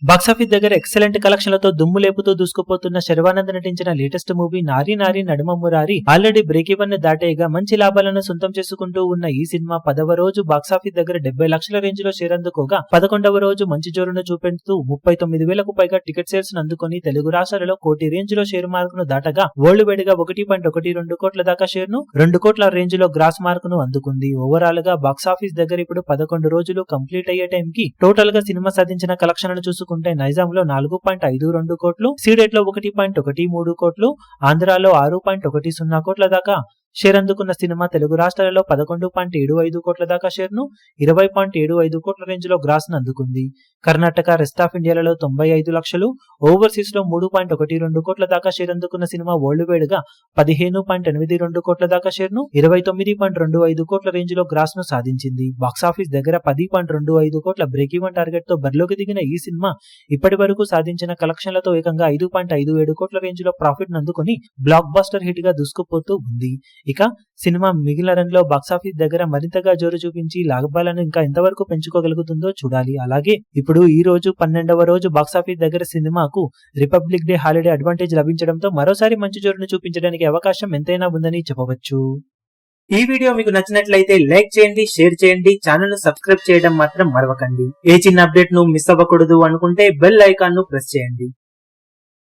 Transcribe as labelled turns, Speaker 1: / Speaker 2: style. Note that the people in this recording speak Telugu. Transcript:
Speaker 1: బాక్సాఫీస్ దగ్గర ఎక్సలెంట్ కలెక్షన్లతో దుమ్ము లేపుతూ దూసుకుపోతున్న శర్వానంద్ నటించిన లేటెస్ట్ మూవీ నారీ నారీ నడుమ మురారి ఆల్రెడీ బ్రేక్ ఈవెన్ దాటేగా మంచి లాభాలను సొంతం చేసుకుంటూ ఉన్న ఈ సినిమా 10వ రోజు బాక్సాఫీస్ దగ్గర 70 లక్షల రేంజ్ లో షేర్ అందుకోగా 11వ రోజు మంచి జోరును చూపెడుతూ 39,000కు పైగా టికెట్ సేల్స్ అందుకొని తెలుగు రాష్ట్రాలలో కోటి రేంజ్ లో షేర్ మార్క్ ను దాటగా వరల్డ్ వైడ్ గా 1.12 కోట్ల దాకా షేర్ ను 2 కోట్ల రేంజ్ లో గ్రాస్ మార్క్ ను అందుకుంది. ఓవరాల్ గా బాక్సాఫీస్ దగ్గర ఇప్పుడు 11 రోజులు కంప్లీట్ అయ్యే టైం కి టోటల్ గా సినిమా సాధించిన కలెక్షన్లను చూసుకుంటే నైజాంలో 4.52 కోట్లు, సీడెట్ లో 1.13 కోట్లు, ఆంధ్రాలో 6.10 కోట్ల దాకా షేర్ అందుకున్న సినిమా తెలుగు రాష్ట్రాలలో 11.75 కోట్ల దాకా షేర్ ను 20.75 కోట్ల రేంజ్ లో గ్రాస్ ను అందుకుంది. కర్ణాటక, రెస్ట్ ఆఫ్ ఇండియాలలో 95 లక్షలు, ఓవర్సీస్ లో 3.12 కోట్ల దాకా షేర్ అందుకున్న సినిమా వరల్డ్ వైడ్ గా 15.82 కోట్ల దాకా షేర్ ను 29.25 కోట్ల రేంజ్ లో గ్రాస్ ను సాధించింది. బాక్సాఫీస్ దగ్గర 10.25 కోట్ల బ్రేక్ ఈవెన్ టార్గెట్ తో బరిలోకి దిగిన ఈ సినిమా ఇప్పటి వరకు సాధించిన కలెక్షన్లతో ఏకంగా 5.57 కోట్ల రేంజ్ లో ప్రాఫిట్ నందుకొని బ్లాక్ బస్టర్ హిట్ గా దూసుకుపోతూ ఉంది. ఇక సినిమా మిగిలిన రన్ లో బాక్సాఫీస్ దగ్గర మరింతగా జోరు చూపించి లాభాలను ఇంకా ఎంతవరకు పెంచుకోగలుగుతుందో చూడాలి. అలాగే ఇప్పుడు ఈ రోజు 12వ రోజు బాక్సాఫీస్ దగ్గర సినిమాకు రిపబ్లిక్ డే హాలిడే అడ్వాంటేజ్ లభించడంతో మరోసారి మంచి జోరును చూపించడానికి అవకాశం ఎంతైనా ఉందని చెప్పవచ్చు. ఈ వీడియో మీకు నచ్చినట్లయితే లైక్ చేయండి, షేర్ చేయండి, ఛానల్ ను సబ్స్క్రైబ్ చేయడం మాత్రం మరవకండి. ఏ చిన్న అప్డేట్ ను మిస్ అవ్వకూడదు అనుకుంటే బెల్ ఐకాన్ ను ప్రెస్ చేయండి.